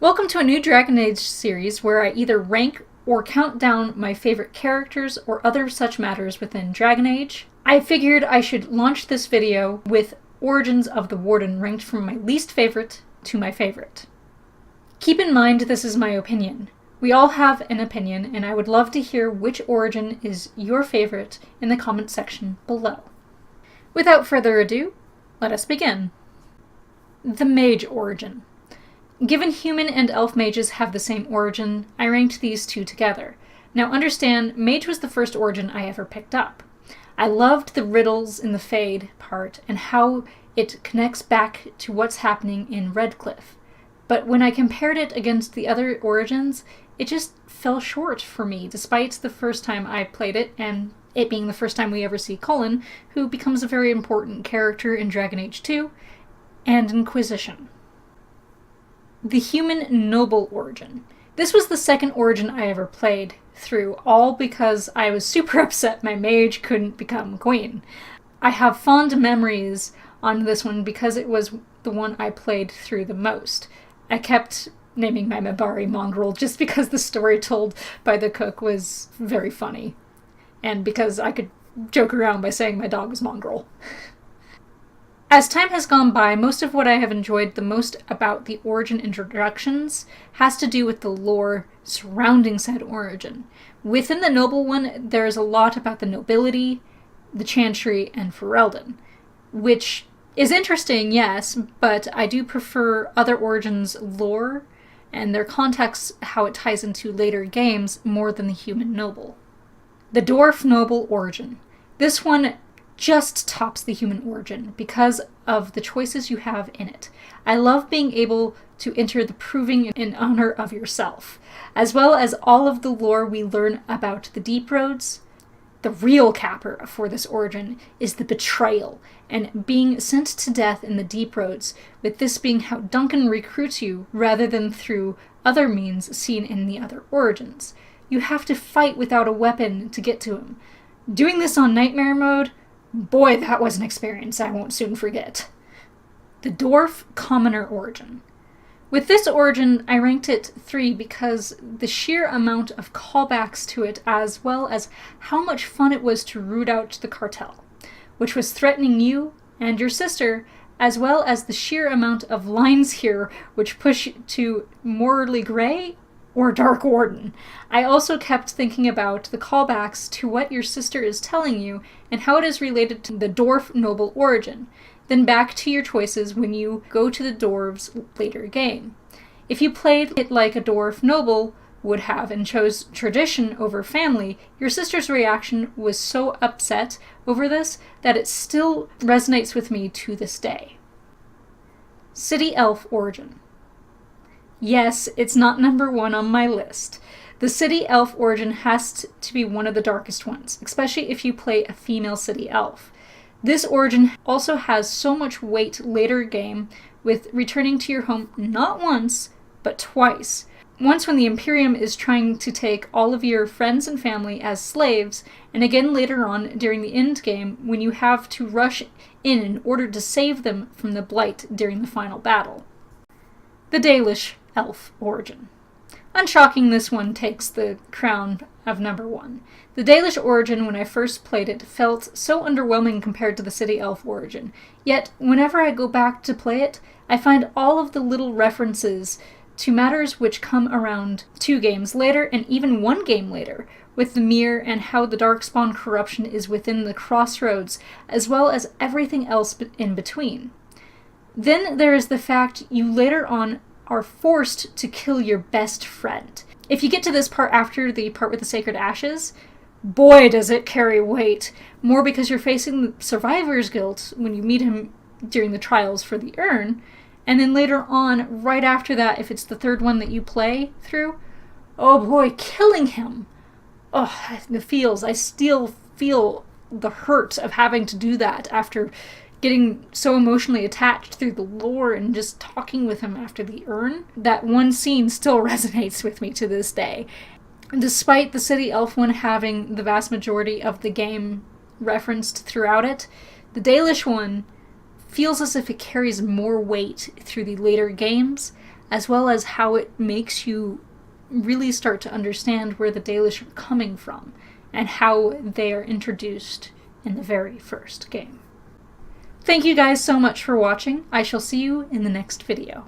Welcome to a new Dragon Age series where I either rank or count down my favorite characters or other such matters within Dragon Age. I figured I should launch this video with Origins of the Warden ranked from my least favorite to my favorite. Keep in mind this is my opinion. We all have an opinion, and I would love to hear which origin is your favorite in the comment section below. Without further ado, let us begin. The Mage origin. Given human and elf mages have the same origin, I ranked these two together. Now understand, Mage was the first origin I ever picked up. I loved the riddles in the Fade part and how it connects back to what's happening in Redcliffe. But when I compared it against the other origins, it just fell short for me, despite the first time I played it, and it being the first time we ever see Cullen, who becomes a very important character in Dragon Age 2, and Inquisition. The Human Noble origin. This was the second origin I ever played through, all because I was super upset my mage couldn't become queen. I have fond memories on this one because it was the one I played through the most. I kept naming my Mabari Mongrel just because the story told by the cook was very funny, and because I could joke around by saying my dog was Mongrel. As time has gone by, most of what I have enjoyed the most about the origin introductions has to do with the lore surrounding said origin. Within the Noble one, there is a lot about the nobility, the Chantry, and Ferelden, which is interesting, yes, but I do prefer other origins' lore and their context, how it ties into later games, more than the Human Noble. The Dwarf Noble origin. This one just tops the human origin because of the choices you have in it. I love being able to enter the proving in honor of yourself, as well as all of the lore we learn about the Deep Roads. The real capper for this origin is the betrayal, and being sent to death in the Deep Roads, with this being how Duncan recruits you rather than through other means seen in the other origins. You have to fight without a weapon to get to him. Doing this on Nightmare mode, boy, that was an experience I won't soon forget. The Dwarf Commoner origin. With this origin, I ranked it 3 because the sheer amount of callbacks to it, as well as how much fun it was to root out the cartel, which was threatening you and your sister, as well as the sheer amount of lines here which push to morally gray or Dark Warden. I also kept thinking about the callbacks to what your sister is telling you and how it is related to the Dorf Noble origin, then back to your choices when you go to the Dwarves later game. If you played it like a Dwarf Noble would have and chose tradition over family, your sister's reaction was so upset over this that it still resonates with me to this day. City Elf origin. Yes, it's not number 1 on my list. The City Elf origin has to be one of the darkest ones, especially if you play a female City Elf. This origin also has so much weight later game, with returning to your home not once, but twice. Once when the Imperium is trying to take all of your friends and family as slaves, and again later on during the end game when you have to rush in order to save them from the Blight during the final battle. The Dalish Elf origin. Unshocking, this one takes the crown of number 1. The Dalish origin, when I first played it, felt so underwhelming compared to the City Elf origin. Yet, whenever I go back to play it, I find all of the little references to matters which come around 2 games later, and even 1 game later, with the mirror and how the Darkspawn corruption is within the crossroads, as well as everything else in between. Then there is the fact you later on are forced to kill your best friend. If you get to this part after the part with the Sacred Ashes, boy does it carry weight, more because you're facing the survivor's guilt when you meet him during the trials for the urn, and then later on, right after that, if it's the 3rd one that you play through, oh boy, killing him! Oh, the feels. I still feel the hurt of having to do that after getting so emotionally attached through the lore and just talking with him after the urn. That one scene still resonates with me to this day. Despite the City Elf one having the vast majority of the game referenced throughout it, the Dalish one feels as if it carries more weight through the later games, as well as how it makes you really start to understand where the Dalish are coming from and how they are introduced in the very first game. Thank you guys so much for watching. I shall see you in the next video.